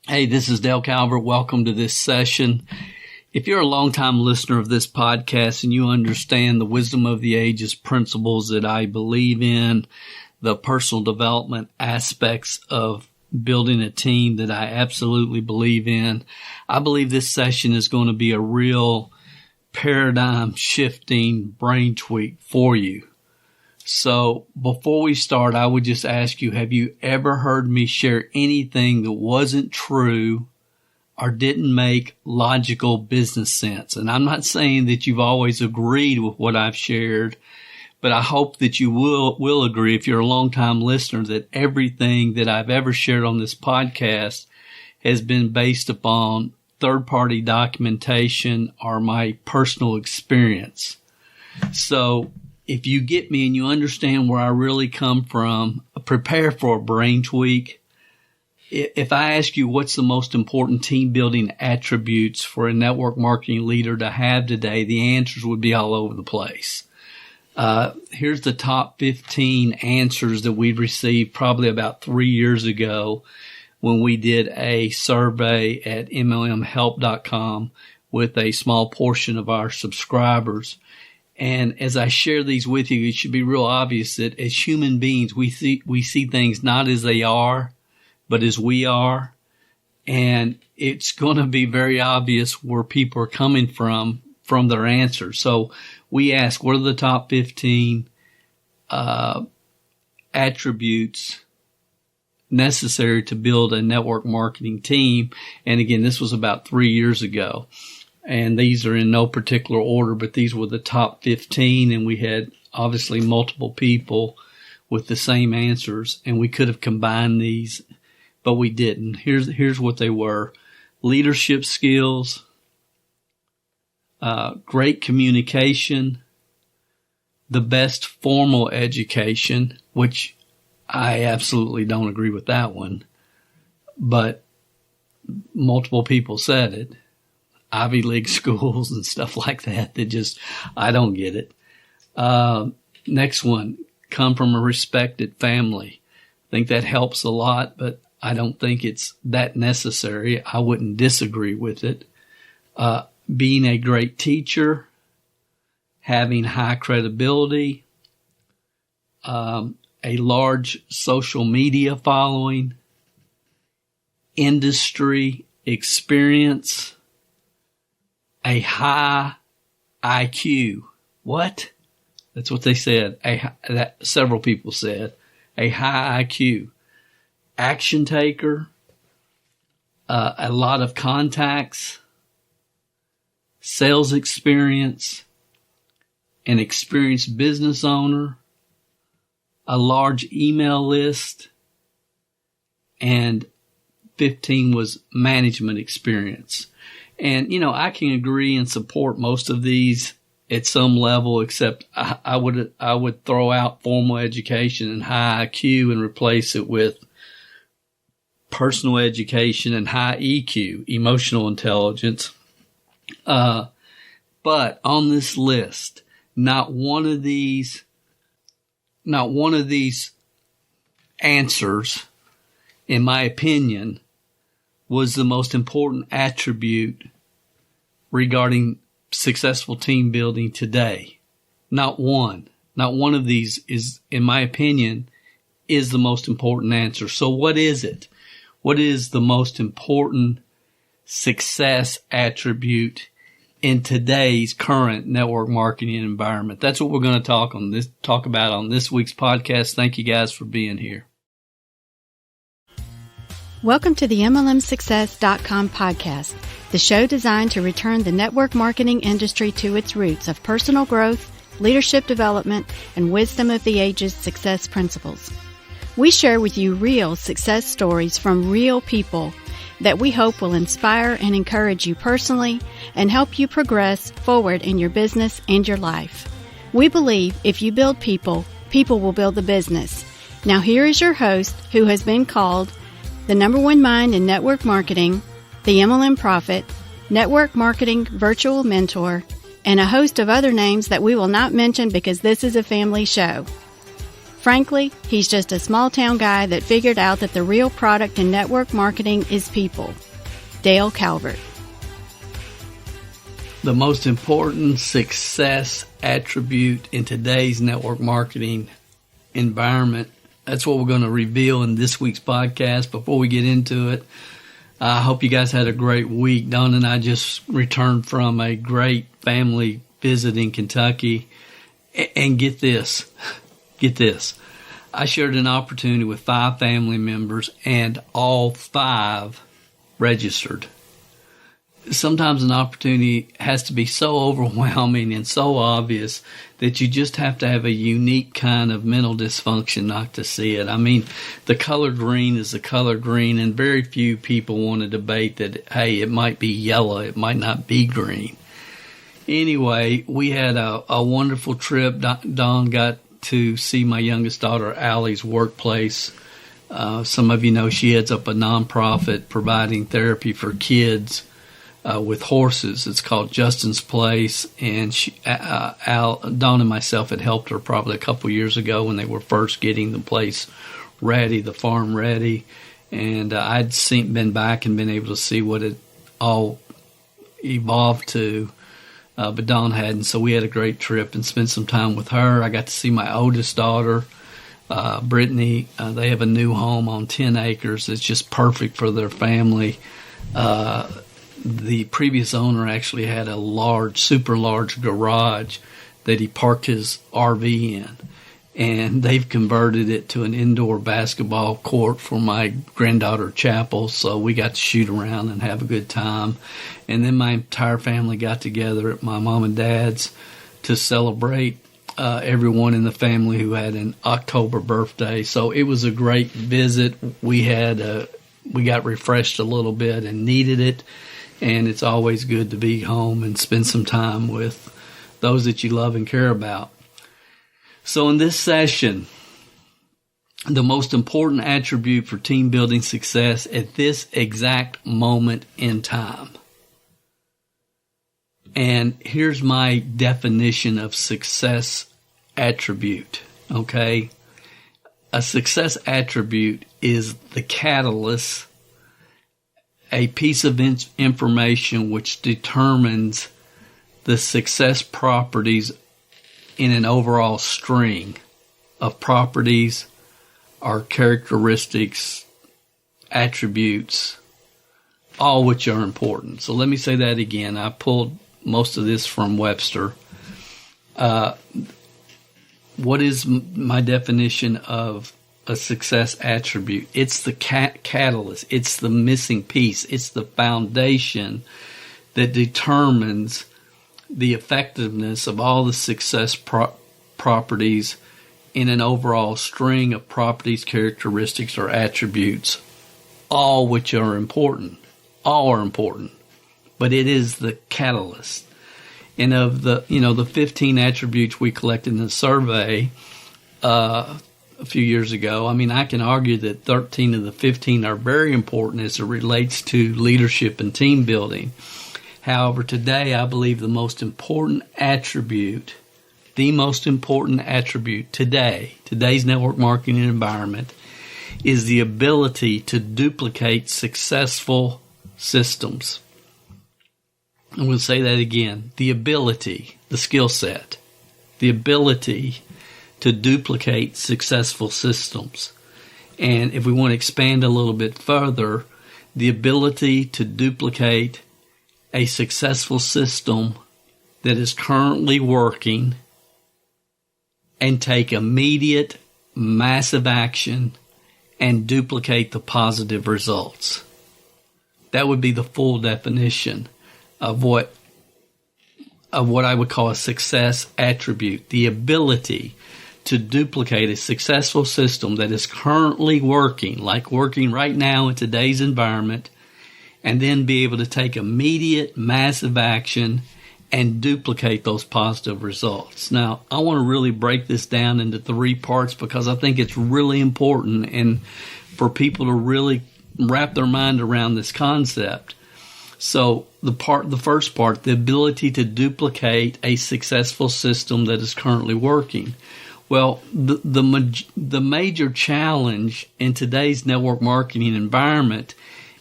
Hey, this is Dale Calvert. Welcome to this session. If you're a longtime listener of this podcast and you understand the wisdom of the ages principles that I believe in, the personal development aspects of building a team that I absolutely believe in, I believe this session is going to be a real paradigm shifting brain tweak for you. So before we start, I would just ask you, have you ever heard me share anything that wasn't true or didn't make logical business sense? And I'm not saying that you've always agreed with what I've shared, but I hope that you will agree, if you're a longtime listener, that everything that I've ever shared on this podcast has been based upon third-party documentation or my personal experience. So if you get me and you understand where I really come from, prepare for a brain tweak. If I ask you what's the most important team building attributes for a network marketing leader to have today, the answers would be all over the place. Here's the top 15 answers that we received probably about 3 years ago when we did a survey at MLMhelp.com with a small portion of our subscribers. And as I share these with you, it should be real obvious that as human beings, we see things not as they are, but as we are. And it's going to be very obvious where people are coming from their answers. So we ask, what are the top 15 attributes necessary to build a network marketing team? And again, this was about 3 years ago. And these are in no particular order, but these were the top 15. And we had obviously multiple people with the same answers, and we could have combined these, but we didn't. Here's what they were: leadership skills, great communication, the best formal education, which I absolutely don't agree with that one, but multiple people said it. Ivy League schools and stuff like that just, I don't get it. Next one, come from a respected family. I think that helps a lot, but I don't think it's that necessary. I wouldn't disagree with it. Being a great teacher, having high credibility, a large social media following, industry experience, a high IQ. What? That's what they said. Several people said. A high IQ. Action taker. A lot of contacts. Sales experience. An experienced business owner. A large email list. And 15 was management experience. And, I can agree and support most of these at some level, except I would throw out formal education and high IQ and replace it with personal education and high EQ, emotional intelligence. But on this list, not one of these answers, in my opinion, was the most important attribute regarding successful team building today. Not one of these is, in my opinion, is the most important answer. So what is it? What is the most important success attribute in today's current network marketing environment? That's what we're going to talk about on this week's podcast. Thank you guys for being here. Welcome to the MLMSuccess.com podcast, the show designed to return the network marketing industry to its roots of personal growth, leadership development, and wisdom of the ages success principles. We share with you real success stories from real people that we hope will inspire and encourage you personally and help you progress forward in your business and your life. We believe if you build people, people will build the business. Now here is your host, who has been called the #1 mind in network marketing, the MLM Prophet, network marketing virtual mentor, and a host of other names that we will not mention because this is a family show. Frankly, he's just a small-town guy that figured out that the real product in network marketing is people. Dale Calvert. The most important success attribute in today's network marketing environment. That's what we're going to reveal in this week's podcast. Before we get into it, I hope you guys had a great week. Don and I just returned from a great family visit in Kentucky. And get this. I shared an opportunity with 5 family members, and all 5 registered. Sometimes an opportunity has to be so overwhelming and so obvious that you just have to have a unique kind of mental dysfunction not to see it. I mean, the color green is the color green, and very few people want to debate that, hey, it might be yellow, it might not be green. Anyway, we had a wonderful trip. Don got to see my youngest daughter, Allie's workplace. Some of you know she heads up a nonprofit providing therapy for kids with horses. It's called Justin's Place, and Don and myself had helped her probably a couple years ago when they were first getting the place ready, the farm ready, and I'd been back and been able to see what it all evolved to, but Don hadn't. So we had a great trip and spent some time with her. I got to see my oldest daughter, Brittany. They have a new home on 10 acres. It's just perfect for their family. The previous owner actually had a super large garage that he parked his RV in, and they've converted it to an indoor basketball court for my granddaughter Chapel, so we got to shoot around and have a good time. And then my entire family got together at my mom and dad's to celebrate everyone in the family who had an October birthday. So it was a great visit. We got refreshed a little bit and needed it. And it's always good to be home and spend some time with those that you love and care about. So in this session, the most important attribute for team building success at this exact moment in time. And here's my definition of success attribute, okay? A success attribute is the catalyst, a piece of information which determines the success properties in an overall string of properties or characteristics, attributes, all which are important. So let me say that again. I pulled most of this from Webster. What is my definition of a success attribute? It's the catalyst. It's the missing piece. It's the foundation that determines the effectiveness of all the success properties in an overall string of properties, characteristics, or attributes, all which are important. All are important, but it is the catalyst. And of the 15 attributes we collected in the survey, a few years ago, I mean, I can argue that 13 of the 15 are very important as it relates to leadership and team building. However, today I believe the most important attribute today's network marketing environment, is the ability to duplicate successful systems. I'm going to say that again. The ability, the skill set, the ability to duplicate successful systems. And if we want to expand a little bit further, the ability to duplicate a successful system that is currently working and take immediate, massive action and duplicate the positive results. That would be the full definition of what I would call a success attribute, the ability to duplicate a successful system that is currently working, like working right now in today's environment, and then be able to take immediate, massive action and duplicate those positive results. Now, I want to really break this down into 3 parts because I think it's really important and for people to really wrap their mind around this concept. So the first part, the ability to duplicate a successful system that is currently working. Well, the major challenge in today's network marketing environment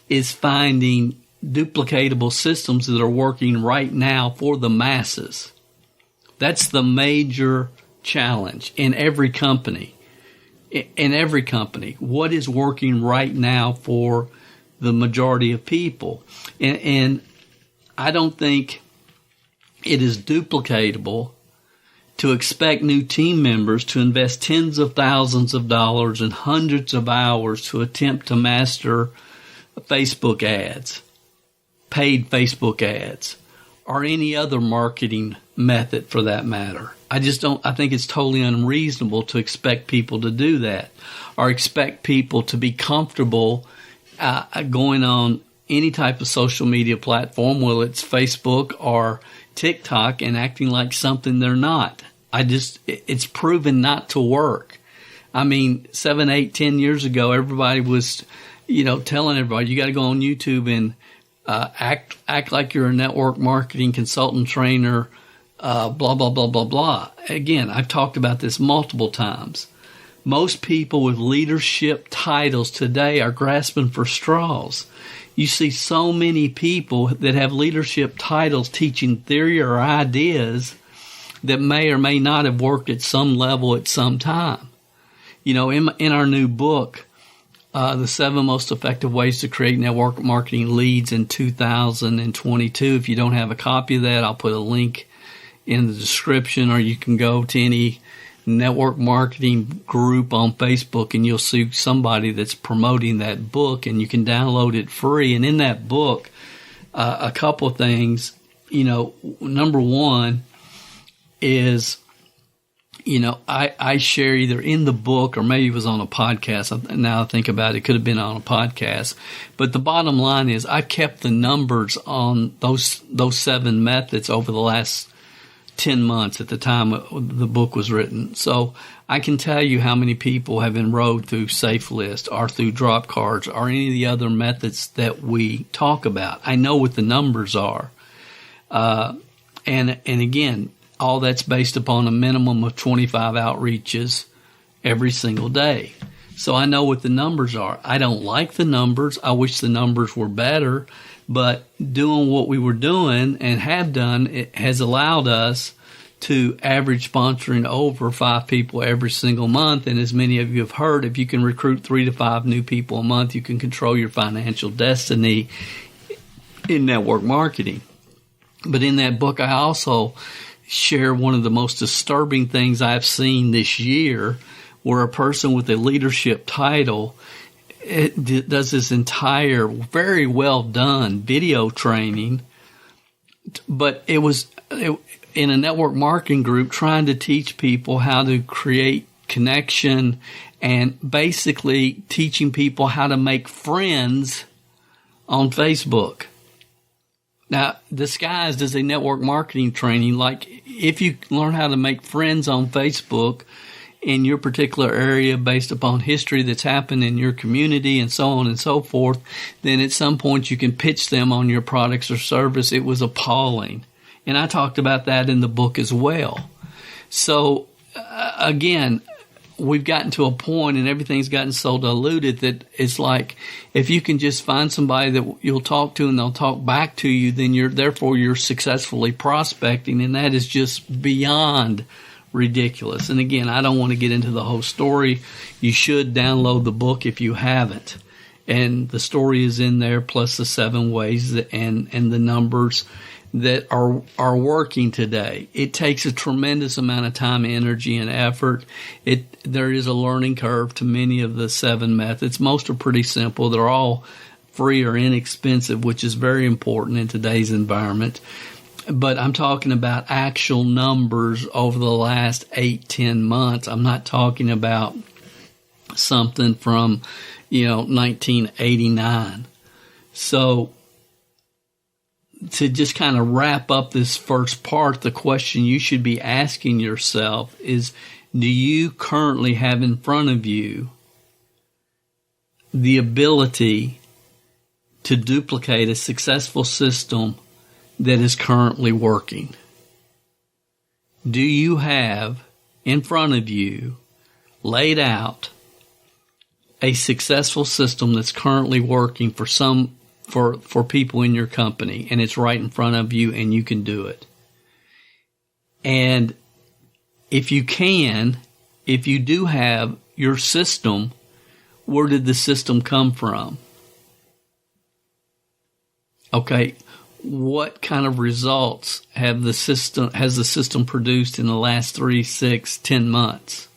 is finding duplicatable systems that are working right now for the masses. That's the major challenge in every company. In every company, what is working right now for the majority of people? And I don't think it is duplicatable to expect new team members to invest tens of thousands of dollars and hundreds of hours to attempt to master Facebook ads, paid Facebook ads, or any other marketing method for that matter. I think it's totally unreasonable to expect people to do that or expect people to be comfortable going on any type of social media platform, whether it's Facebook or TikTok, and acting like something they're not. It's proven not to work. I mean, 7, 8, 10 years ago, everybody was, telling everybody, you got to go on YouTube and act like you're a network marketing consultant trainer, blah, blah, blah, blah, blah. Again, I've talked about this multiple times. Most people with leadership titles today are grasping for straws. You see so many people that have leadership titles teaching theory or ideas that may or may not have worked at some level at some time. In our new book, The 7 Most Effective Ways to Create Network Marketing Leads in 2022. If you don't have a copy of that, I'll put a link in the description, or you can go to any network marketing group on Facebook and you'll see somebody that's promoting that book, and you can download it free. And in that book, a couple of things, number one is, I share either in the book or maybe it was on a podcast. Now I think about it, it could have been on a podcast. But the bottom line is I kept the numbers on those 7 methods over the last 10 months at the time the book was written. So I can tell you how many people have enrolled through SafeList or through drop cards or any of the other methods that we talk about. I know what the numbers are. And again, all that's based upon a minimum of 25 outreaches every single day. So I know what the numbers are. I don't like the numbers. I wish the numbers were better. But doing what we were doing and have done, it has allowed us to average sponsoring over 5 people every single month. And as many of you have heard, if you can recruit 3 to 5 new people a month, you can control your financial destiny in network marketing. But in that book, I also share one of the most disturbing things I've seen this year, where a person with a leadership title does this entire very well done video training, but it was in a network marketing group trying to teach people how to create connection and basically teaching people how to make friends on Facebook. Now, disguised as a network marketing training, like if you learn how to make friends on Facebook in your particular area based upon history that's happened in your community and so on and so forth, then at some point you can pitch them on your products or service. It was appalling. And I talked about that in the book as well. So, again, we've gotten to a point and everything's gotten so diluted that it's like if you can just find somebody that you'll talk to and they'll talk back to you, then you're successfully prospecting, and that is just beyond ridiculous. And again, I don't want to get into the whole story. You should download the book if you haven't. And the story is in there, plus the 7 ways and the numbers that are working today. It takes a tremendous amount of time, energy, and effort. There is a learning curve to many of the 7 methods. Most are pretty simple. They're all free or inexpensive, which is very important in today's environment. But I'm talking about actual numbers over the last 8-10 months. I'm not talking about something from, 1989. So to just kind of wrap up this first part, the question you should be asking yourself is, do you currently have in front of you the ability to duplicate a successful system that is currently working? Do you have in front of you, laid out, a successful system that's currently working for people in your company, and it's right in front of you and you can do it. And if you do have your system, where did the system come from? Okay, what kind of results has the system produced in the last 3, 6, 10 months?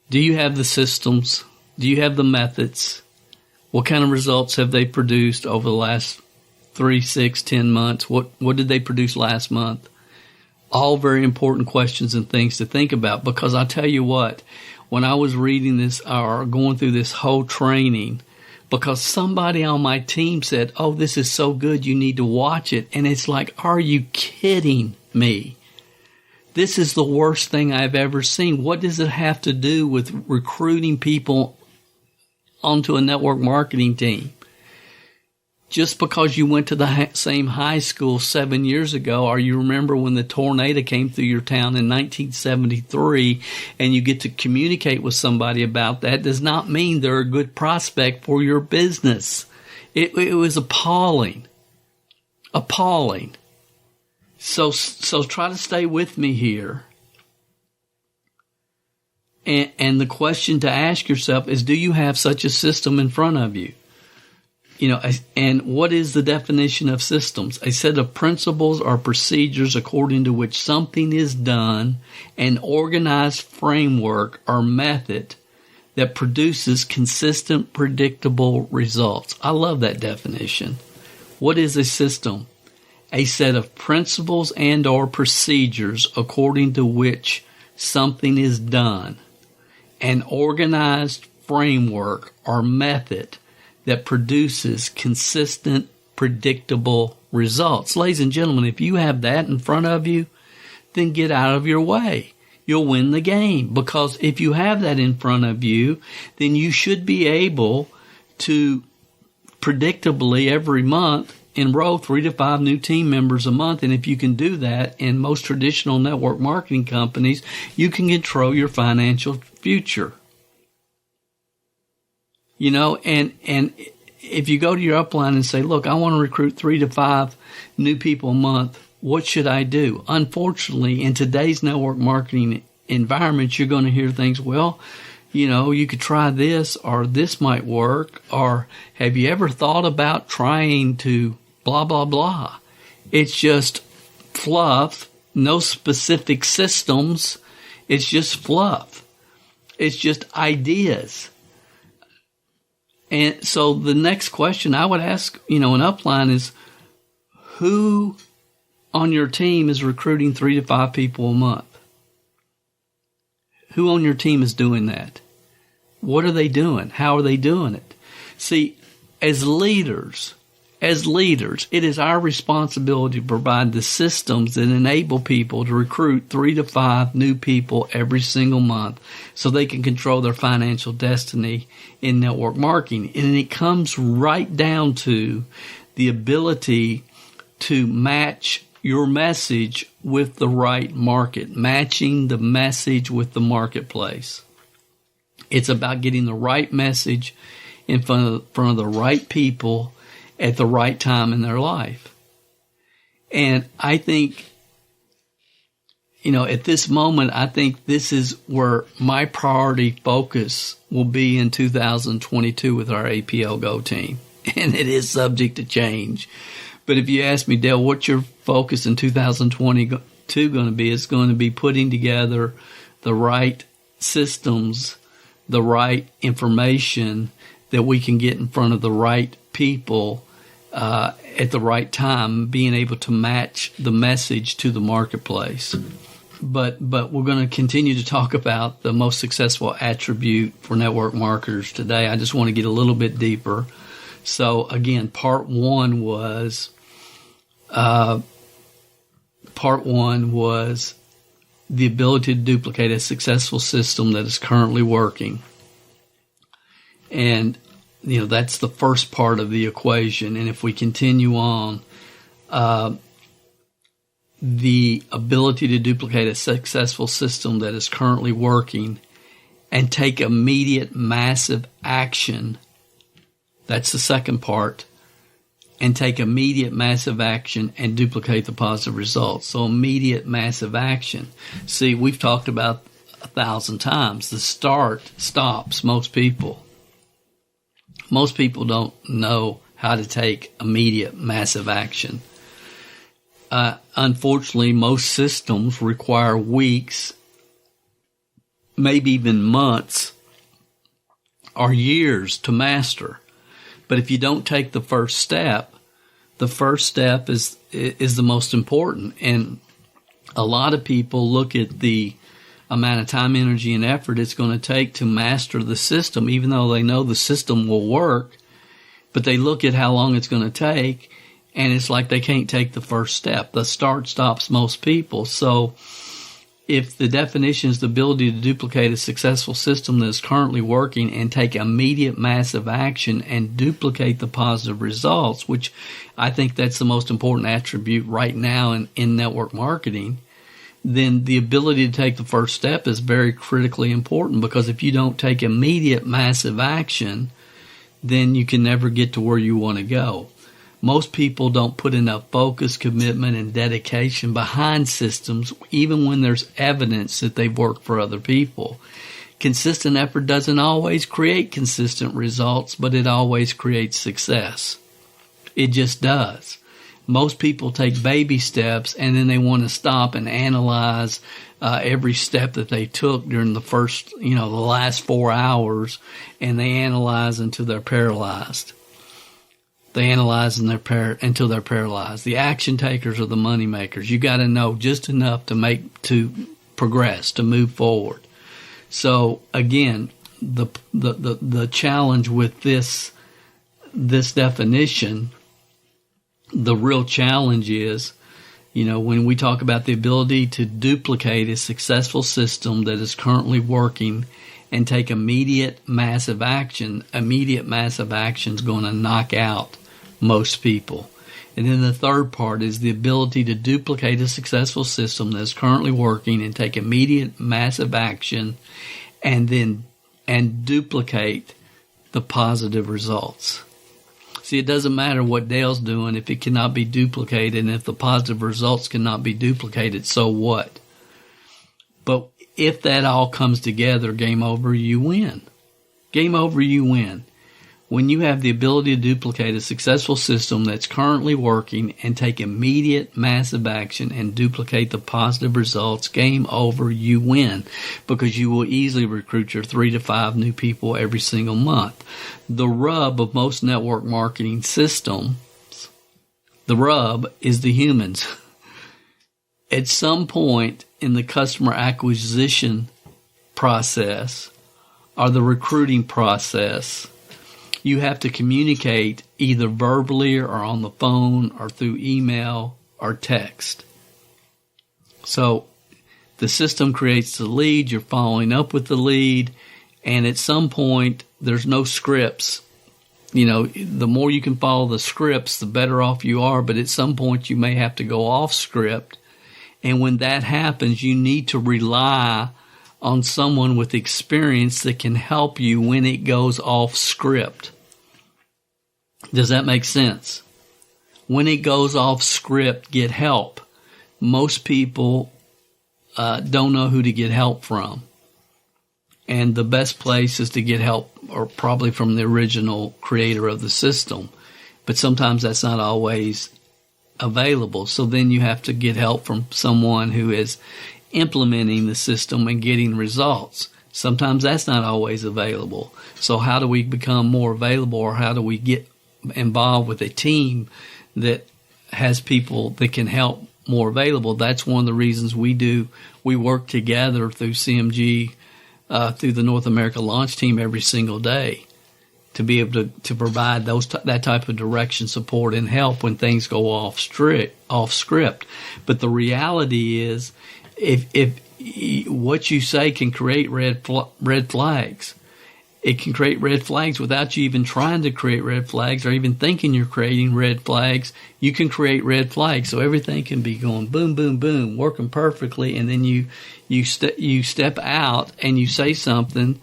Do you have the systems? Do you have the methods? What kind of results have they produced over the last 3, 6, 10 months? What did they produce last month? All very important questions and things to think about, because I'll tell you what, when I was reading this or going through this whole training, because somebody on my team said, oh, this is so good, you need to watch it. And it's like, are you kidding me? This is the worst thing I've ever seen. What does it have to do with recruiting people onto a network marketing team? Just because you went to the same high school 7 years ago, or you remember when the tornado came through your town in 1973, and you get to communicate with somebody about that, does not mean they're a good prospect for your business. It was appalling. Appalling. So try to stay with me here. And the question to ask yourself is, do you have such a system in front of you? You know, and what is the definition of systems? A set of principles or procedures according to which something is done, an organized framework or method that produces consistent, predictable results. I love that definition. What is a system? A set of principles and or procedures according to which something is done, an organized framework or method that produces consistent, predictable results. Ladies and gentlemen, if you have that in front of you, then get out of your way. You'll win the game, because if you have that in front of you, then you should be able to predictably every month enroll 3 to 5 new team members a month. And if you can do that in most traditional network marketing companies, you can control your financial future. You know, and if you go to your upline and say, look, I want to recruit 3 to 5 new people a month, what should I do? Unfortunately, in today's network marketing environment, you're going to hear things, well, you know, you could try this, or this might work, or have you ever thought about trying to blah, blah, blah? It's just fluff, no specific systems. It's just fluff. It's just ideas. And so the next question I would ask, you know, an upline is, who on your team is recruiting 3 to 5 people a month? Who on your team is doing that? What are they doing? How are they doing it? See, as leaders, it is our responsibility to provide the systems that enable people to recruit 3 to 5 new people every single month so they can control their financial destiny in network marketing. And it comes right down to the ability to match your message with the right market, matching the message with the marketplace. It's about getting the right message in front of the right people at the right time in their life. And I think, you know, at this moment, I think this is where my priority focus will be in 2022 with our APL Go team. And it is subject to change. But if you ask me, Dale, what's your focus in 2022 going to be? It's going to be putting together the right systems, the right information that we can get in front of the right people at the right time, being able to match the message to the marketplace. But we're going to continue to talk about the most successful attribute for network marketers today. I just want to get a little bit deeper. So again, part one was the ability to duplicate a successful system that is currently working. And, you know, that's the first part of the equation. And if we continue on, the ability to duplicate a successful system that is currently working and take immediate massive action. That's the second part. And take immediate massive action and duplicate the positive results. So immediate massive action. See, we've talked about 1,000 times. The start stops most people. Most people don't know how to take immediate massive action. Unfortunately, most systems require weeks, maybe even months or years to master. But if you don't take the first step is the most important. And a lot of people look at the amount of time, energy, and effort it's going to take to master the system, even though they know the system will work. But they look at how long it's going to take, and it's like they can't take the first step. The start stops most people. So if the definition is the ability to duplicate a successful system that is currently working and take immediate massive action and duplicate the positive results, which I think that's the most important attribute right now in network marketing, then the ability to take the first step is very critically important, because if you don't take immediate massive action, then you can never get to where you want to go. Most people don't put enough focus, commitment, and dedication behind systems, even when there's evidence that they've worked for other people. Consistent effort doesn't always create consistent results, but it always creates success. It just does. Most people take baby steps, and then they want to stop and analyze every step that they took during the last 4 hours, and they analyze until they're paralyzed. They analyze until they're paralyzed. The action takers are the money makers. You got to know just enough to progress, to move forward. So again, the challenge with this definition, the real challenge is, when we talk about the ability to duplicate a successful system that is currently working and take immediate massive action is going to knock out most people. And then the third part is the ability to duplicate a successful system that is currently working and take immediate massive action and duplicate the positive results. See, it doesn't matter what Dale's doing if it cannot be duplicated, and if the positive results cannot be duplicated, so what? But if that all comes together, game over, you win. Game over, you win. When you have the ability to duplicate a successful system that's currently working and take immediate massive action and duplicate the positive results, game over, you win, because you will easily recruit your 3 to 5 new people every single month. The rub of most network marketing systems, the rub is the humans. At some point in the customer acquisition process or the recruiting process, you have to communicate either verbally or on the phone or through email or text. So the system creates the lead, you're following up with the lead, and at some point there's no scripts. The more you can follow the scripts, the better off you are, but at some point you may have to go off script. And when that happens, you need to rely on someone with experience that can help you when it goes off script. Does that make sense? When it goes off script, get help. Most people don't know who to get help from. And the best place is to get help, or probably from the original creator of the system. But sometimes that's not always available. So then you have to get help from someone who is implementing the system and getting results. Sometimes that's not always available. So how do we become more available, or how do we get involved with a team that has people that can help more available? That's one of the reasons we work together through CMG, through the North America launch team every single day, to be able to provide that type of direction, support, and help when things go off script. But the reality is, if what you say can create red flags, it can create red flags without you even trying to create red flags or even thinking you're creating red flags. You can create red flags. So everything can be going boom, boom, boom, working perfectly. And then you step out and you say something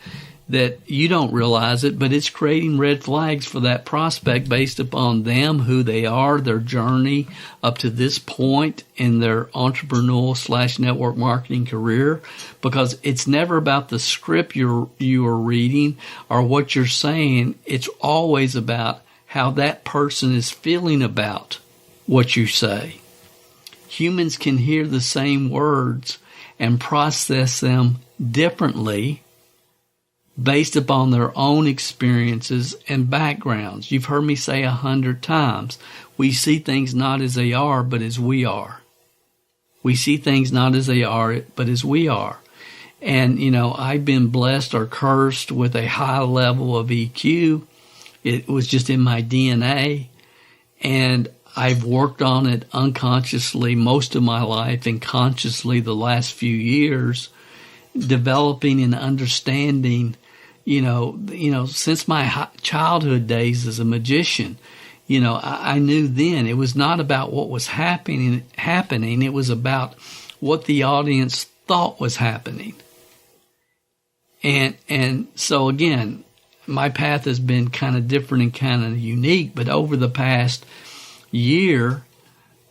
that you don't realize it, but it's creating red flags for that prospect based upon them, who they are, their journey up to this point in their entrepreneurial / network marketing career, because it's never about the script you are reading or what you're saying. It's always about how that person is feeling about what you say. Humans can hear the same words and process them differently based upon their own experiences and backgrounds. You've heard me say 100 times, we see things not as they are, but as we are. We see things not as they are, but as we are. And, I've been blessed or cursed with a high level of EQ. It was just in my DNA. And I've worked on it unconsciously most of my life and consciously the last few years, developing and understanding, since my childhood days as a magician. I knew then it was not about what was happening. It was about what the audience thought was happening. And so again, my path has been kind of different and kind of unique, but over the past year,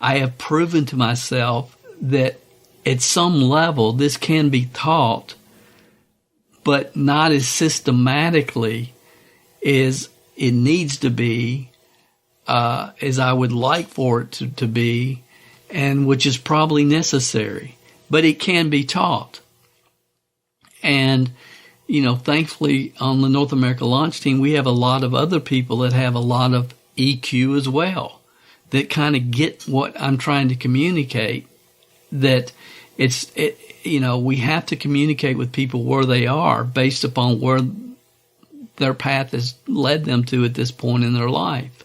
I have proven to myself that at some level this can be taught, but not as systematically as it needs to be, as I would like for it to be, and which is probably necessary. But it can be taught. And, thankfully on the North America launch team, we have a lot of other people that have a lot of EQ as well, that kind of get what I'm trying to communicate, that we have to communicate with people where they are based upon where their path has led them to at this point in their life.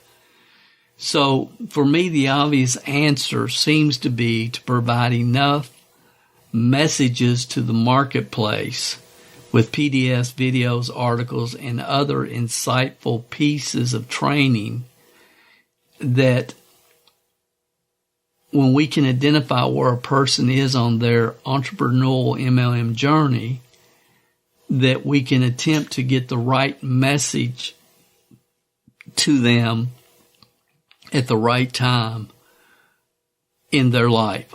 So for me, the obvious answer seems to be to provide enough messages to the marketplace with PDFs, videos, articles, and other insightful pieces of training that when we can identify where a person is on their entrepreneurial MLM journey, that we can attempt to get the right message to them at the right time in their life,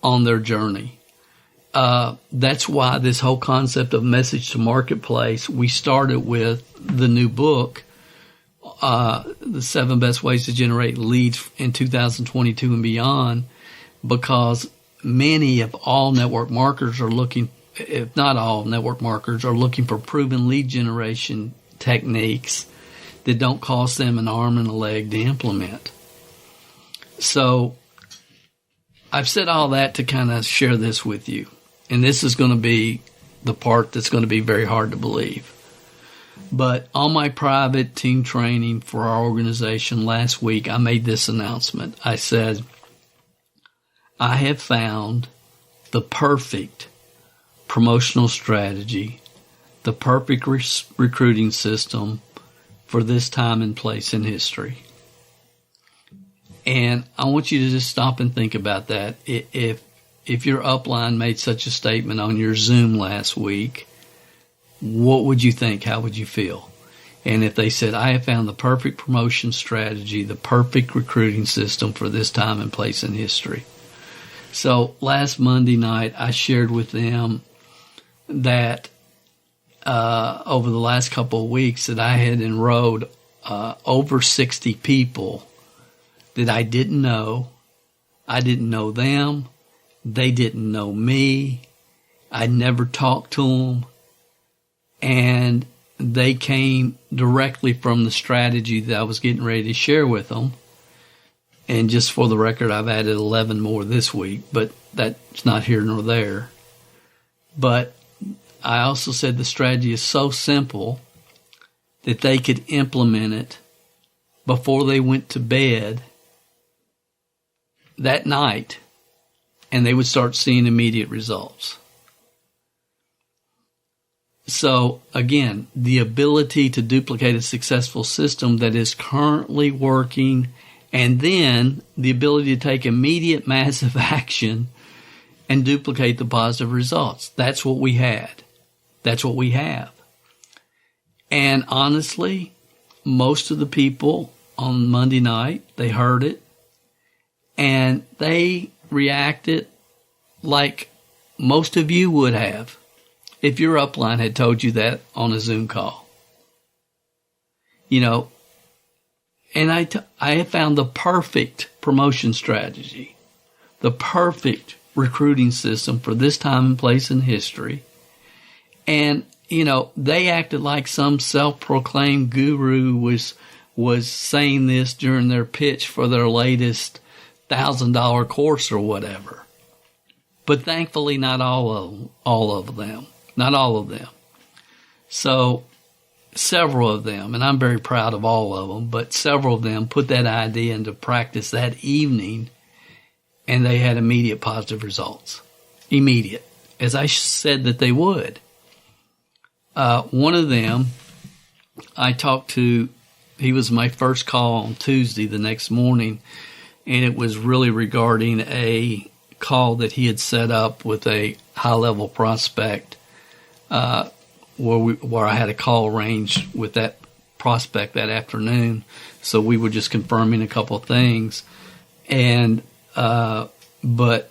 on their journey. That's why this whole concept of message to marketplace, we started with the new book, the 7 Best Ways to Generate Leads in 2022 and Beyond, because many of all network marketers are looking, if not all network marketers, are looking for proven lead generation techniques that don't cost them an arm and a leg to implement. So I've said all that to kind of share this with you. And this is going to be the part that's going to be very hard to believe. But on my private team training for our organization last week, I made this announcement. I said, I have found the perfect promotional strategy, the perfect recruiting system for this time and place in history. And I want you to just stop and think about that. If your upline made such a statement on your Zoom last week, what would you think? How would you feel? And if they said, I have found the perfect promotion strategy, the perfect recruiting system for this time and place in history. So last Monday night, I shared with them that over the last couple of weeks that I had enrolled over 60 people that I didn't know. I didn't know them. They didn't know me. I never talked to them. And they came directly from the strategy that I was getting ready to share with them. And just for the record, I've added 11 more this week, but that's not here nor there. But I also said the strategy is so simple that they could implement it before they went to bed that night, and they would start seeing immediate results. So again, the ability to duplicate a successful system that is currently working, and then the ability to take immediate massive action and duplicate the positive results. That's what we had. That's what we have. And honestly, most of the people on Monday night, they heard it and they reacted like most of you would have if your upline had told you that on a Zoom call. You know, and I have found the perfect promotion strategy, the perfect recruiting system for this time and place in history. And, you know, they acted like some self-proclaimed guru was saying this during their pitch for their latest $1,000 course or whatever. But thankfully, not all of them. Not all of them. So several of them, and I'm very proud of all of them, but several of them put that idea into practice that evening, and they had immediate positive results. Immediate. As I said that they would. One of them, I talked to, he was my first call on Tuesday the next morning, and it was really regarding a call that he had set up with a high-level prospect, where I had a call arranged with that prospect that afternoon. So we were just confirming a couple of things, and but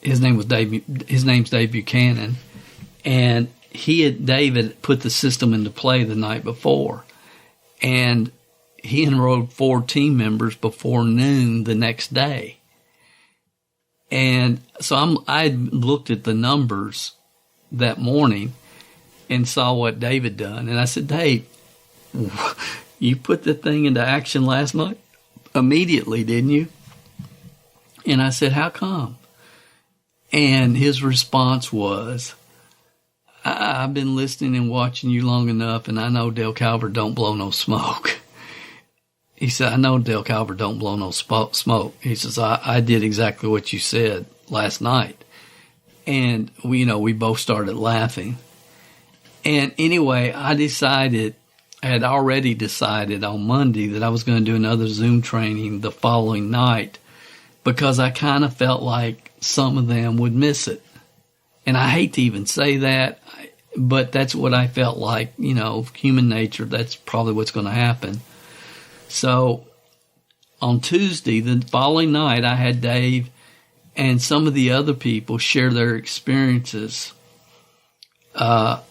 his name's Dave Buchanan, and Dave had put the system into play the night before, and he enrolled 4 team members before noon the next day. And so I looked at the numbers that morning and saw what Dave had done. And I said, Dave, you put the thing into action last night immediately, didn't you? And I said, how come? And his response was, I've been listening and watching you long enough, and I know Dale Calvert don't blow no smoke. He said, I know Dale Calvert don't blow no smoke. He says, I did exactly what you said last night. And we both started laughing. And anyway, I had already decided on Monday that I was going to do another Zoom training the following night, because I kind of felt like some of them would miss it. And I hate to even say that, but that's what I felt like, human nature. That's probably what's going to happen. So on Tuesday, the following night, I had Dave and some of the other people share their experiences, and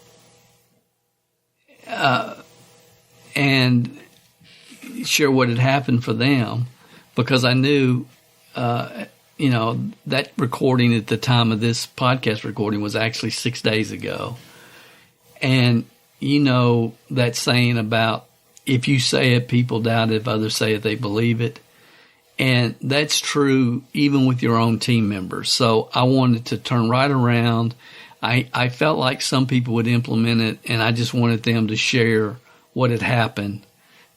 share what had happened for them, because I knew, that recording at the time of this podcast recording was actually 6 days ago. And that saying about, if you say it, people doubt it. If others say it, they believe it. And that's true even with your own team members. So I wanted to turn right around. I felt like some people would implement it, and I just wanted them to share what had happened,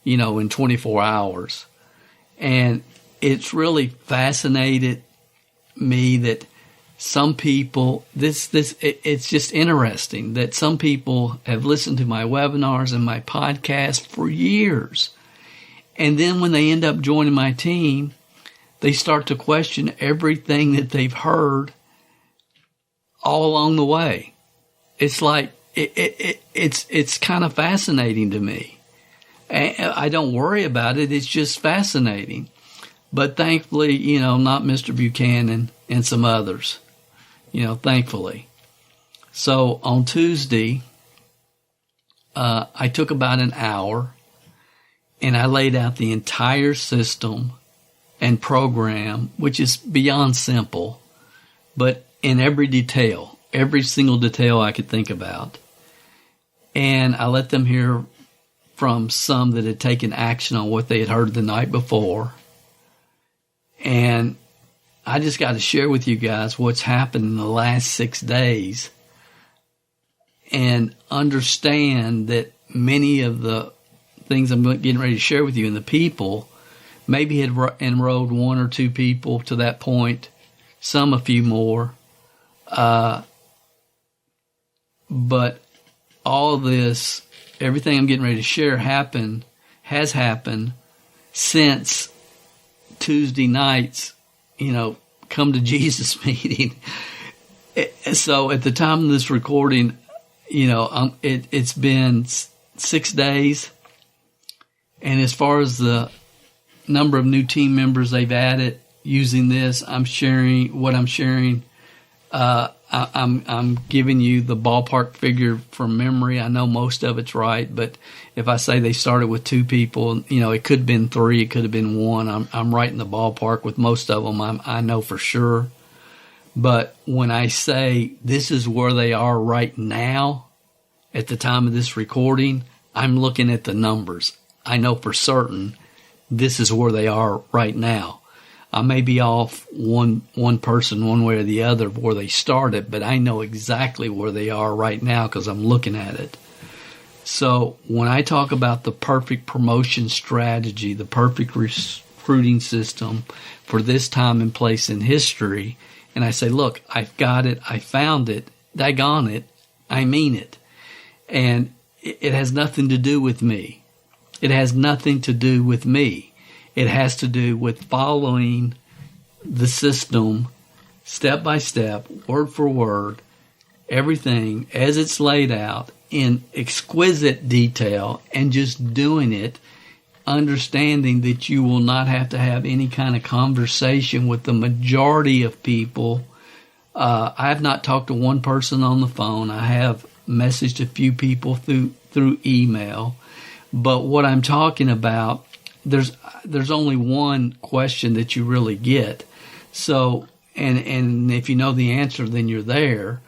in 24 hours. And it's really fascinated me that some people, it's just interesting that some people have listened to my webinars and my podcast for years. And then when they end up joining my team, they start to question everything that they've heard all along the way. It's like, it's kind of fascinating to me. I don't worry about it. It's just fascinating. But thankfully, not Mr. Buchanan and some others. Thankfully. So on Tuesday, I took about an hour and I laid out the entire system and program, which is beyond simple, but in every detail, every single detail I could think about. And I let them hear from some that had taken action on what they had heard the night before. And I just got to share with you guys what's happened in the last 6 days, and understand that many of the things I'm getting ready to share with you and the people maybe had enrolled 1 or 2 people to that point, some a few more. But all of this, everything I'm getting ready to share has happened since Tuesday night's, come to Jesus meeting. So at the time of this recording, it's been 6 days. And as far as the number of new team members they've added using this, I'm sharing. I'm giving you the ballpark figure from memory. I know most of it's right, but if I say they started with 2 people, it could have been 3, it could have been 1. I'm right in the ballpark with most of them. I know for sure. But when I say this is where they are right now, at the time of this recording, I'm looking at the numbers. I know for certain this is where they are right now. I may be off one person one way or the other where they started, but I know exactly where they are right now because I'm looking at it. So when I talk about the perfect promotion strategy, the perfect recruiting system for this time and place in history, and I say, look, I've got it, I found it, daggone it, I mean it. And it has nothing to do with me. It has nothing to do with me. It has to do with following the system step by step, word for word, everything as it's laid out in exquisite detail, and just doing it, understanding that you will not have to have any kind of conversation with the majority of people. I have not talked to one person on the phone. I have messaged a few people through email. But what I'm talking about, there's only one question that you really get. So, and if you know the answer, then you're there.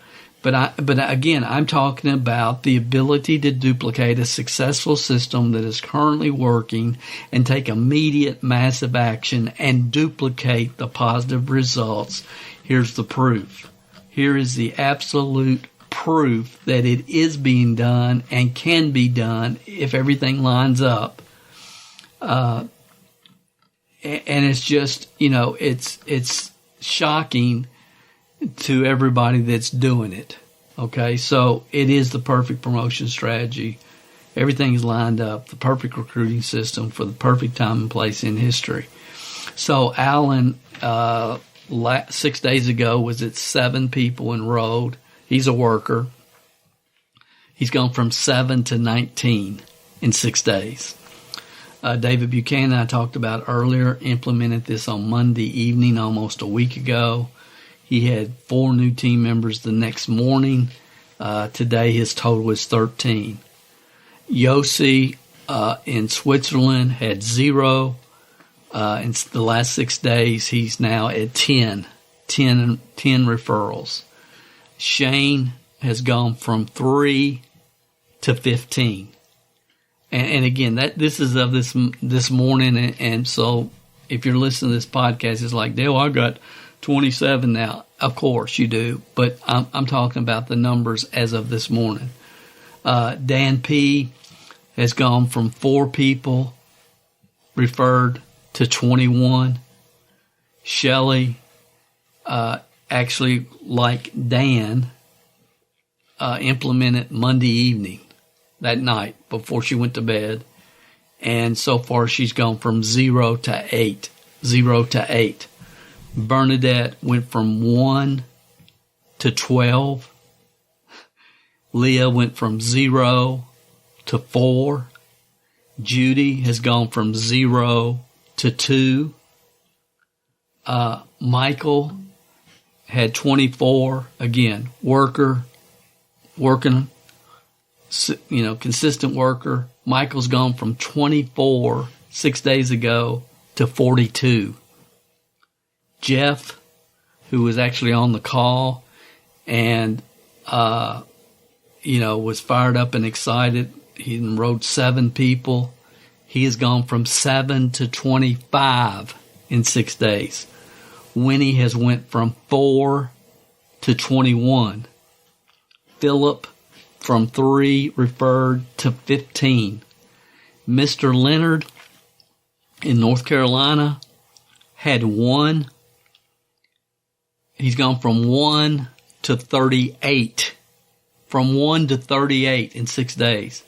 But again, I'm talking about the ability to duplicate a successful system that is currently working and take immediate massive action and duplicate the positive results. Here's the proof. Here is the absolute proof that it is being done and can be done if everything lines up. And it's just, it's shocking to everybody that's doing it. Okay, so it is the perfect promotion strategy. Everything's lined up, the perfect recruiting system for the perfect time and place in history. So Alan, 6 days ago, was at 7 people enrolled. He's a worker. He's gone from 7 to 19 in 6 days. David Buchanan, I talked about earlier, implemented this on Monday evening, almost a week ago. He had 4 new team members the next morning. Today, his total is 13. Yossi in Switzerland had 0. In the last 6 days, he's now at 10 referrals. Shane has gone from 3 to 15. And again, this is of this morning, and so if you're listening to this podcast, it's like, Dale, I got 27 now. Of course you do, but I'm talking about the numbers as of this morning. Dan P. has gone from 4 people referred to 21. Shelley, actually, like Dan, implemented Monday evening, that night before she went to bed. And so far she's gone from 0 to 8. 0 to 8. Bernadette went from 1 to 12. Leah went from 0 to 4. Judy has gone from 0 to 2. Michael had 24. Again, working, consistent worker. Michael's gone from 24 6 days ago to 42. Jeff, who was actually on the call and, was fired up and excited. He enrolled 7 people. He has gone from 7 to 25 in 6 days. Winnie has went from 4 to 21. Philip from 3 referred to 15. Mr. Leonard in North Carolina had 1. He's gone from 1 to 38 from 1 to 38 in 6 days.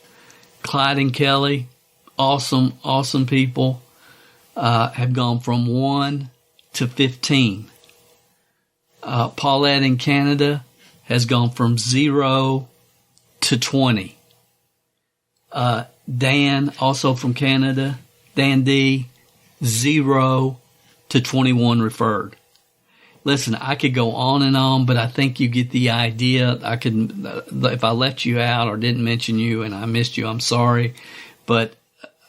Clyde and Kelly, awesome people, have gone from 1 to 15. Paulette in Canada has gone from 0 to 20. Dan, also from Canada, Dan D, 0 to 21 referred. Listen, I could go on and on, but I think you get the idea. If I left you out or didn't mention you and I missed you, I'm sorry. But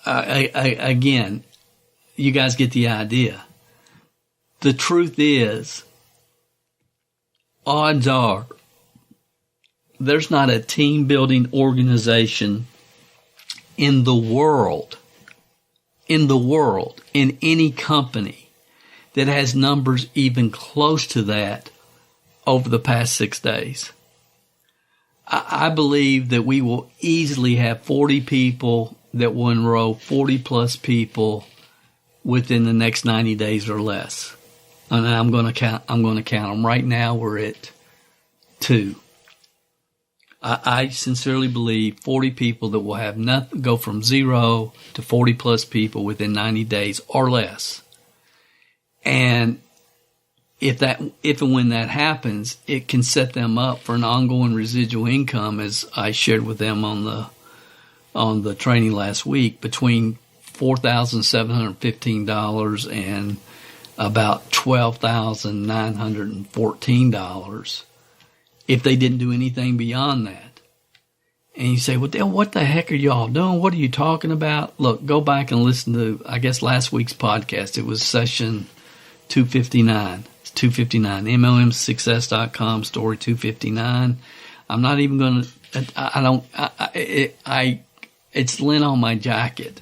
again, you guys get the idea. The truth is, odds are, there's not a team building organization in the world, in any company, that has numbers even close to that over the past 6 days. I believe that we will easily have 40 people that will enroll 40 plus people within the next 90 days or less. And I'm going to count them. Right now we're at 2. I sincerely believe 40 people that will have nothing, go from 0 to 40 plus people within 90 days or less. And if and when that happens, it can set them up for an ongoing residual income, as I shared with them on the training last week, between $4,715 and about $12,914 if they didn't do anything beyond that. And you say, well, Dale, what the heck are y'all doing? What are you talking about? Look, go back and listen to, I guess, last week's podcast. It was session 259. It's 259. MLMSuccess.com, story 259. I'm not even going to, it's lint on my jacket,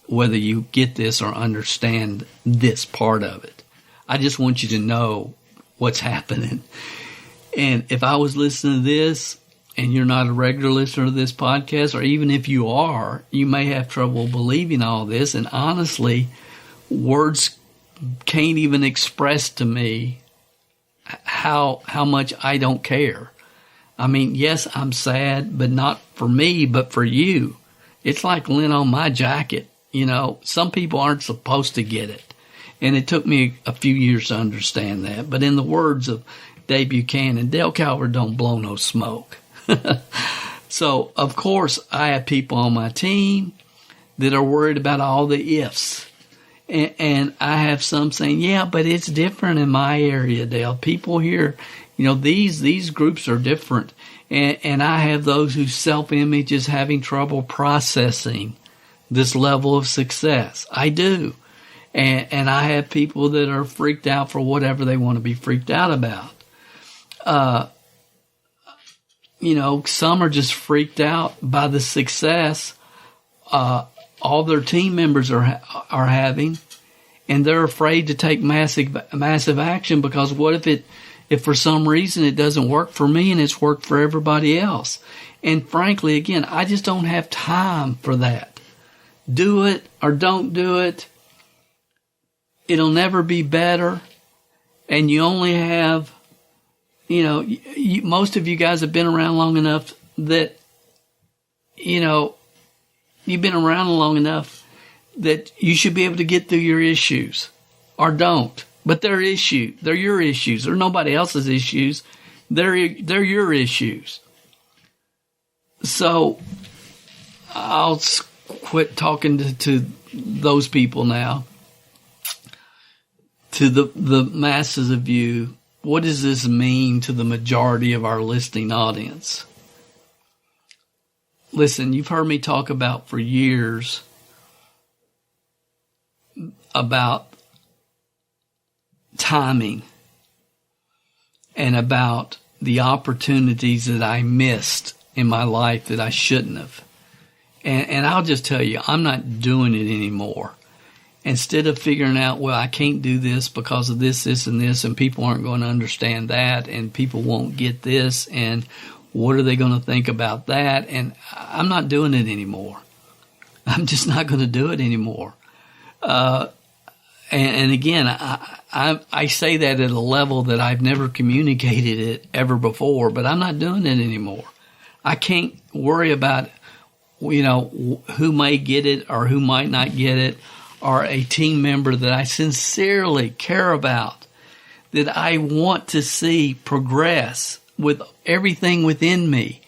whether you get this or understand this part of it. I just want you to know what's happening. And if I was listening to this and you're not a regular listener to this podcast, or even if you are, you may have trouble believing all this. And honestly, words can't even express to me how much I don't care. I mean, yes, I'm sad, but not for me, but for you. It's like lint on my jacket. You know, some people aren't supposed to get it. And it took me a few years to understand that. But in the words of Dave Buchanan, Dale Calvert don't blow no smoke. So, of course, I have people on my team that are worried about all the ifs. And I have some saying, yeah, but it's different in my area, Dale. People here, you know, these groups are different. And I have those whose self-image is having trouble processing this level of success. I do. And I have people that are freaked out for whatever they want to be freaked out about. You know, some are just freaked out by the success all their team members are having, and they're afraid to take massive action, because what if for some reason it doesn't work for me and it's worked for everybody else? And frankly, again, I just don't have time for that. Do it or don't do it. It'll never be better. And you only have, you know, most of you guys have been around long enough that, you know, you've been around long enough that you should be able to get through your issues, or don't. But they're issues. They're your issues. They're nobody else's issues. They're your issues. So I'll quit talking to those people now. To the masses of you, what does this mean to the majority of our listening audience? Listen, you've heard me talk about for years about timing and about the opportunities that I missed in my life that I shouldn't have. And I'll just tell you, I'm not doing it anymore. Instead of figuring out, well, I can't do this because of this, this, and this, and people aren't going to understand that, and people won't get this, and what are they going to think about that? And I'm not doing it anymore. I'm just not going to do it anymore. And again, I say that at a level that I've never communicated it ever before, but I'm not doing it anymore. I can't worry about, who may get it or who might not get it, or a team member that I sincerely care about, that I want to see progress with everything within me.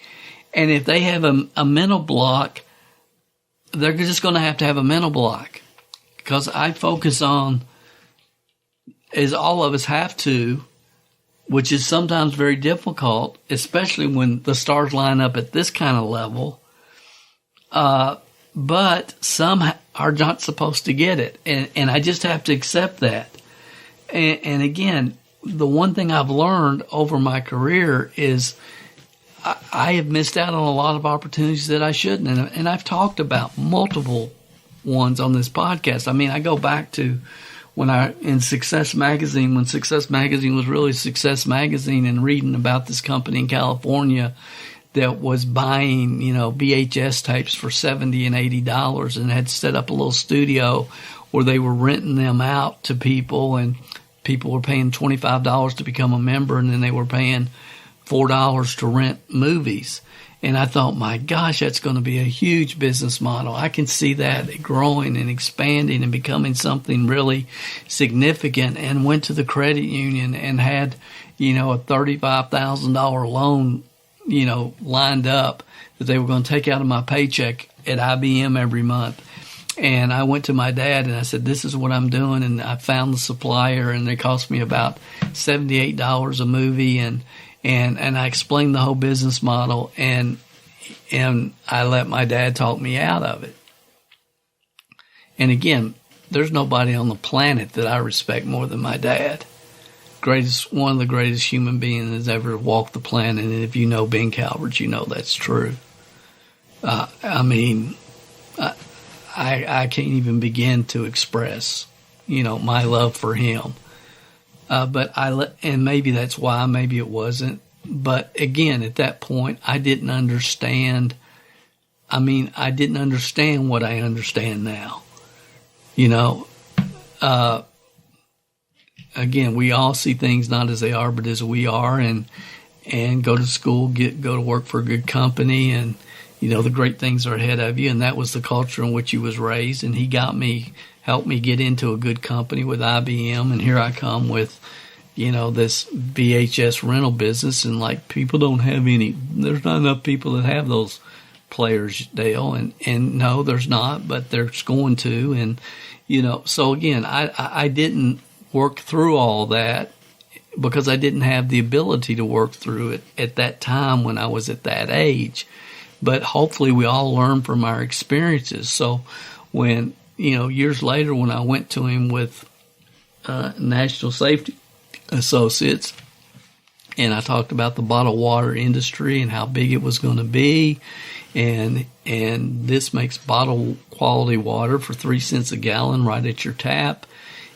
And if they have a mental block, they're just going to have a mental block, because I focus on, as all of us have to, which is sometimes very difficult, especially when the stars line up at this kind of level. But some are not supposed to get it. And I just have to accept that. And again, the one thing I've learned over my career is I have missed out on a lot of opportunities that I shouldn't. And I've talked about multiple ones on this podcast. I mean, I go back to in Success Magazine, when Success Magazine was really Success Magazine, and reading about this company in California that was buying, VHS tapes for $70 and $80 and had set up a little studio where they were renting them out to people, and people were paying $25 to become a member, and then they were paying $4 to rent movies. And I thought, my gosh, that's going to be a huge business model. I can see that growing and expanding and becoming something really significant. And went to the credit union and had, a $35,000 loan, lined up that they were going to take out of my paycheck at IBM every month. And I went to my dad and I said, this is what I'm doing. And I found the supplier, and it cost me about $78 a movie. And I explained the whole business model, and I let my dad talk me out of it. And again, there's nobody on the planet that I respect more than my dad. One of the greatest human beings that's ever walked the planet. And if you know Ben Calvert, you know that's true. I can't even begin to express, my love for him. And maybe that's why, maybe it wasn't. But again, at that point, I didn't understand. I didn't understand what I understand now. Again, we all see things not as they are, but as we are, and go to school, go to work for a good company, and, the great things are ahead of you. And that was the culture in which he was raised. And he helped me get into a good company with IBM. And here I come with, this VHS rental business. And people don't have there's not enough people that have those players, Dale. And no, there's not, but there's going to. And, so again, I didn't work through all that because I didn't have the ability to work through it at that time when I was at that age. But hopefully we all learn from our experiences. So when, years later, when I went to him with National Safety Associates, and I talked about the bottled water industry and how big it was going to be, and this makes bottled quality water for 3 cents a gallon right at your tap.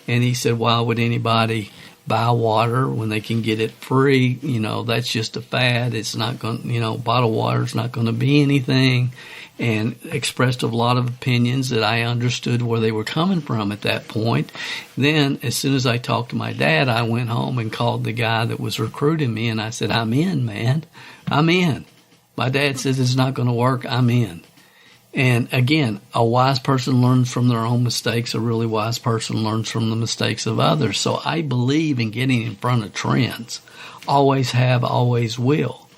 And he said, why would anybody buy water when they can get it free? That's just a fad. It's not going, bottled water is not going to be anything. And expressed a lot of opinions that I understood where they were coming from at that point. Then, as soon as I talked to my dad, I went home and called the guy that was recruiting me, and I said, I'm in, man. I'm in. My dad says it's not going to work. I'm in. And again, a wise person learns from their own mistakes. A really wise person learns from the mistakes of others. So I believe in getting in front of trends. Always have, always will.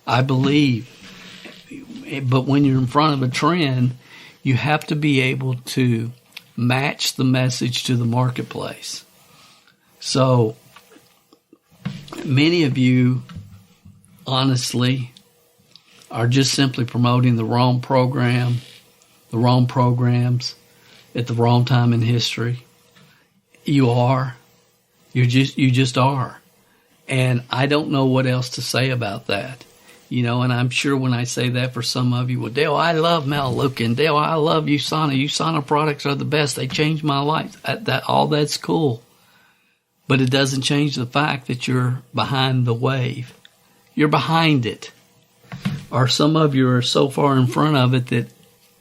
I believe. But when you're in front of a trend, you have to be able to match the message to the marketplace. So many of you, honestly, are just simply promoting the wrong program, the wrong programs at the wrong time in history. You are. You just are. And I don't know what else to say about that. And I'm sure when I say that, for some of you, well, Dale, I love Melaleuca. Dale, I love USANA. USANA products are the best. They changed my life. All that's cool. But it doesn't change the fact that you're behind the wave. You're behind it. Or some of you are so far in front of it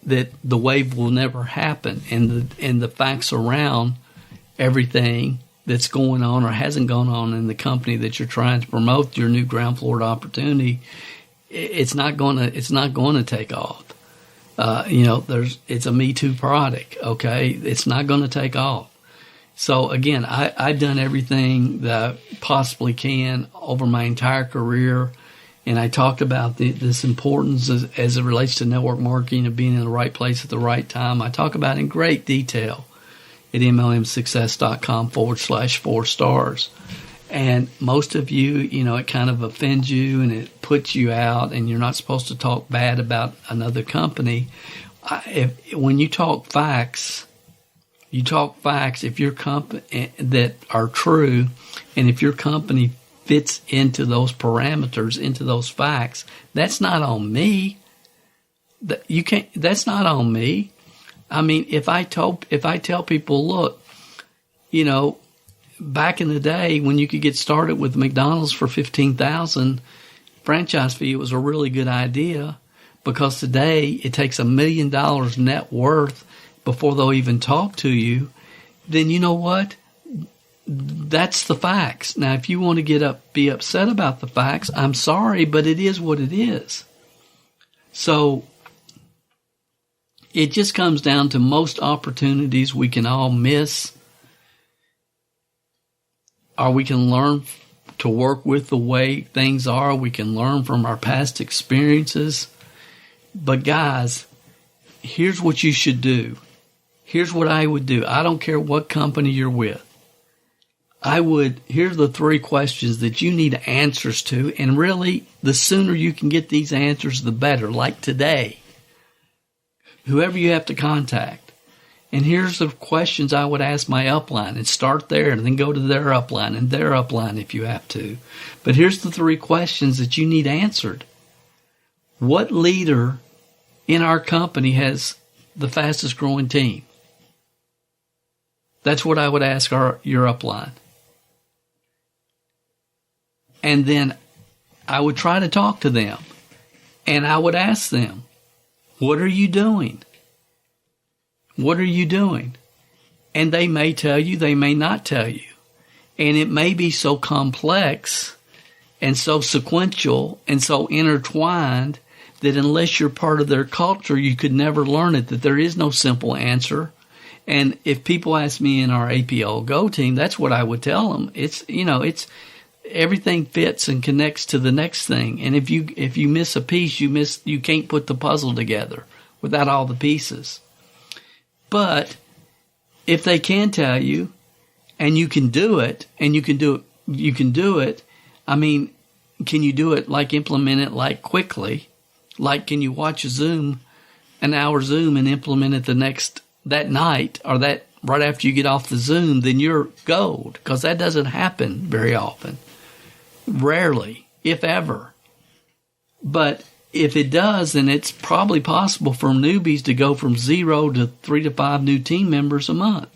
that the wave will never happen. And the facts around everything that's going on or hasn't gone on in the company that you're trying to promote, your new ground floor opportunity, it's not going to take off. It's a Me Too product. Okay. It's not going to take off. So again, I've done everything that I possibly can over my entire career. And I talked about this importance as it relates to network marketing of being in the right place at the right time. I talk about it in great detail at MLMsuccess.com/4 stars. And most of you, it kind of offends you and it puts you out, and you're not supposed to talk bad about another company. When you talk facts, if your company that are true, and if your company fits into those parameters, into those facts, that's not on me. That's not on me. I mean, if I tell people, look, back in the day when you could get started with McDonald's for $15,000 franchise fee, it was a really good idea, because today it takes $1 million net worth before they'll even talk to you. Then you know what? That's the facts. Now, if you want to be upset about the facts, I'm sorry, but it is what it is. So it just comes down to most opportunities we can all miss, or we can learn to work with the way things are. We can learn from our past experiences. But guys, here's what you should do. Here's what I would do. I don't care what company you're with. Here's the 3 questions that you need answers to. And really, the sooner you can get these answers, the better. Like today, whoever you have to contact. And here's the questions I would ask my upline, and start there and then go to their upline and their upline if you have to. But here's the 3 questions that you need answered. What leader in our company has the fastest growing team? That's what I would ask your upline. And then I would try to talk to them, and I would ask them, what are you doing? What are you doing? And they may tell you, they may not tell you. And it may be so complex and so sequential and so intertwined that unless you're part of their culture, you could never learn it, that there is no simple answer. And if people ask me in our APL Go team, that's what I would tell them. It's everything fits and connects to the next thing. And if you miss a piece, you can't put the puzzle together without all the pieces. But if they can tell you, and you can do it, I mean, can you do it, like implement it like quickly? Like, can you watch an hour Zoom and implement it that night, or that right after you get off the Zoom? Then you're gold, because that doesn't happen very often. Rarely, if ever. But if it does, then it's probably possible for newbies to go from 0 to 3 to 5 new team members a month.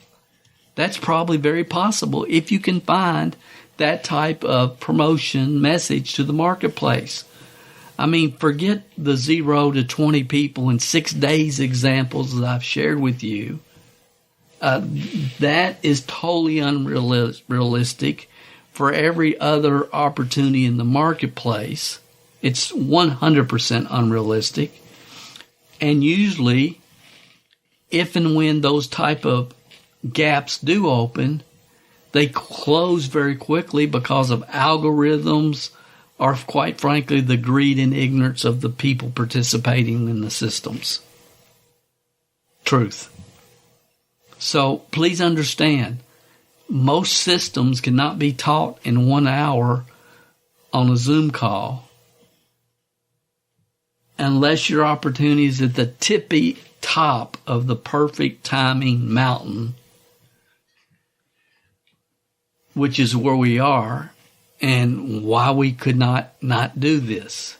That's probably very possible if you can find that type of promotion message to the marketplace. I mean, forget the 0 to 20 people in 6 days examples that I've shared with you. That is totally unrealistic for every other opportunity in the marketplace. It's 100% unrealistic. And usually, if and when those type of gaps do open, they close very quickly because of algorithms, or quite frankly, the greed and ignorance of the people participating in the systems. Truth. So please understand, most systems cannot be taught in 1 hour on a Zoom call unless your opportunity is at the tippy top of the perfect timing mountain, which is where we are, and why we could not do this.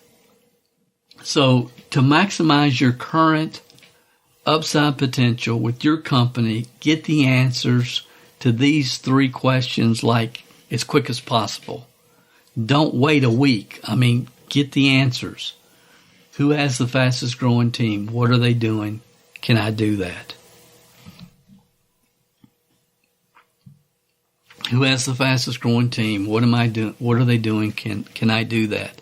So to maximize your current upside potential with your company, get the answers to these 3 questions like as quick as possible. Don't wait a week. I mean, get the answers. Who has the fastest growing team? What are they doing? Can I do that? Who has the fastest growing team? What am I doing? What are they doing? Can I do that?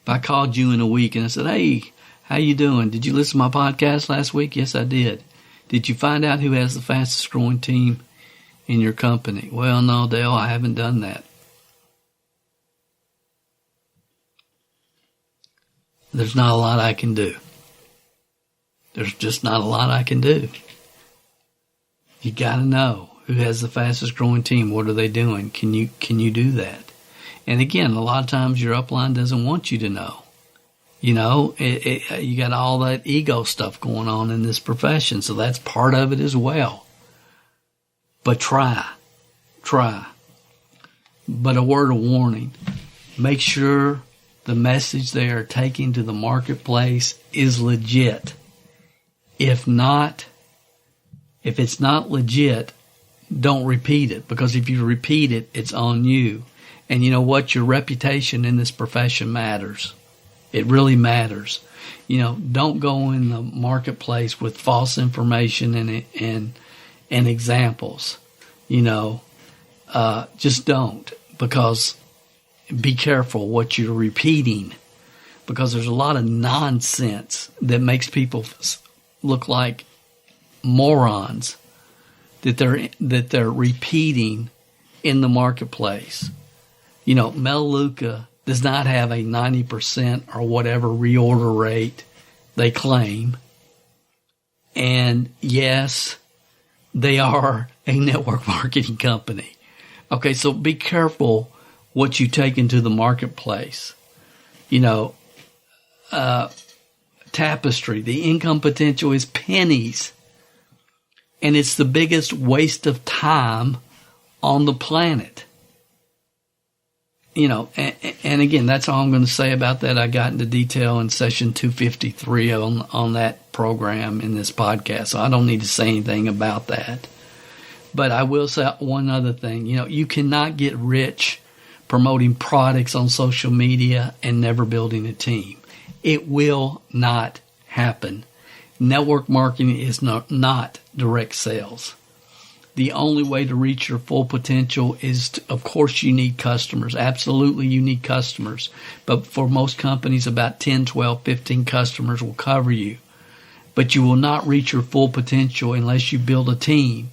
If I called you in a week and I said, hey, how you doing? Did you listen to my podcast last week? Yes, I did. Did you find out who has the fastest growing team in your company? Well, no, Dale, I haven't done that. There's not a lot I can do. There's just not a lot I can do. You got to know who has the fastest growing team. What are they doing? Can you do that? And again, a lot of times your upline doesn't want you to know. You know, you got all that ego stuff going on in this profession, so that's part of it as well. But try. But a word of warning, make sure the message they are taking to the marketplace is legit. If it's not legit, don't repeat it, because if you repeat it, it's on you. And you know what? Your reputation in this profession matters. It really matters. You know, don't go in the marketplace with false information and examples. You know, just don't, because be careful what you're repeating, because there's a lot of nonsense that makes people look like morons that they're repeating in the marketplace. You know, Melaleuca does not have a 90% or whatever reorder rate they claim. And yes, they are a network marketing company. Okay, so be careful what you take into the marketplace. You know, Tapestry, the income potential is pennies. And it's the biggest waste of time on the planet. You know, and again, that's all I'm going to say about that. I got into detail in session 253 on that program in this podcast, so I don't need to say anything about that. But I will say one other thing. You know, you cannot get rich promoting products on social media and never building a team. It will not happen. Network marketing is not direct sales. The only way to reach your full potential is, of course, you need customers. Absolutely, you need customers. But for most companies, about 10, 12, 15 customers will cover you. But you will not reach your full potential unless you build a team.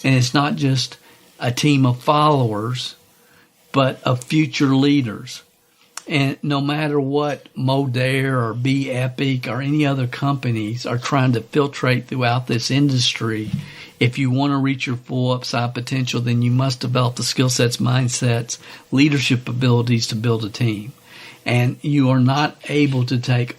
And it's not just a team of followers, but of future leaders. And no matter what Modere or Be Epic or any other companies are trying to filtrate throughout this industry, if you want to reach your full upside potential, then you must develop the skill sets, mindsets, leadership abilities to build a team. And you are not able to take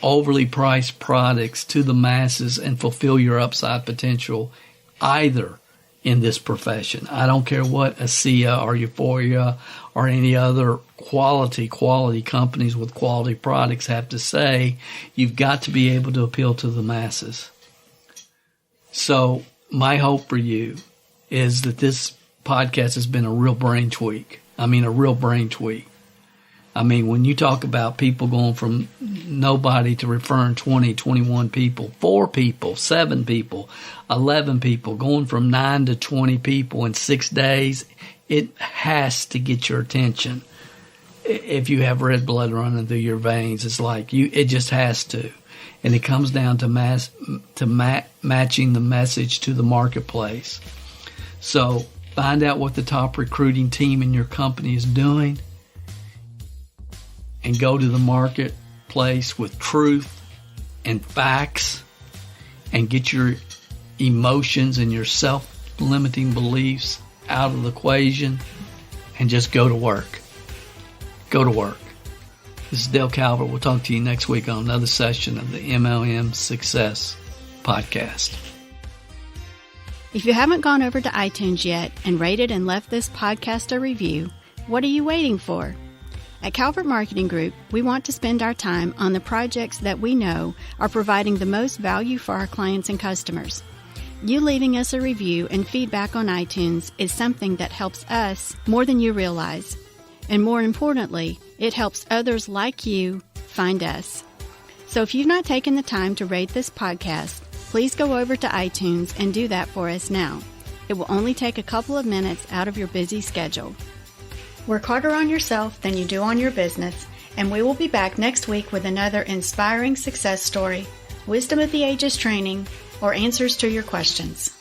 overly priced products to the masses and fulfill your upside potential either in this profession. I don't care what ASEA or Euphoria or any other quality companies with quality products have to say. You've got to be able to appeal to the masses. So my hope for you is that this podcast has been a real brain tweak. I mean, a real brain tweak. I mean, when you talk about people going from nobody to referring 20, 21 people, 4 people, 7 people, 11 people, going from 9 to 20 people in 6 days, it has to get your attention. If you have red blood running through your veins, it's like it just has to. And it comes down to matching the message to the marketplace. So find out what the top recruiting team in your company is doing, and go to the marketplace with truth and facts, and get your emotions and your self-limiting beliefs out of the equation, and just go to work. Go to work. This is Dale Calvert. We'll talk to you next week on another session of the MLM Success Podcast. If you haven't gone over to iTunes yet and rated and left this podcast a review, what are you waiting for? At Calvert Marketing Group, we want to spend our time on the projects that we know are providing the most value for our clients and customers. You leaving us a review and feedback on iTunes is something that helps us more than you realize. And more importantly, it helps others like you find us. So if you've not taken the time to rate this podcast, please go over to iTunes and do that for us now. It will only take a couple of minutes out of your busy schedule. Work harder on yourself than you do on your business, And we will be back next week with another inspiring success story, wisdom of the ages training, or answers to your questions.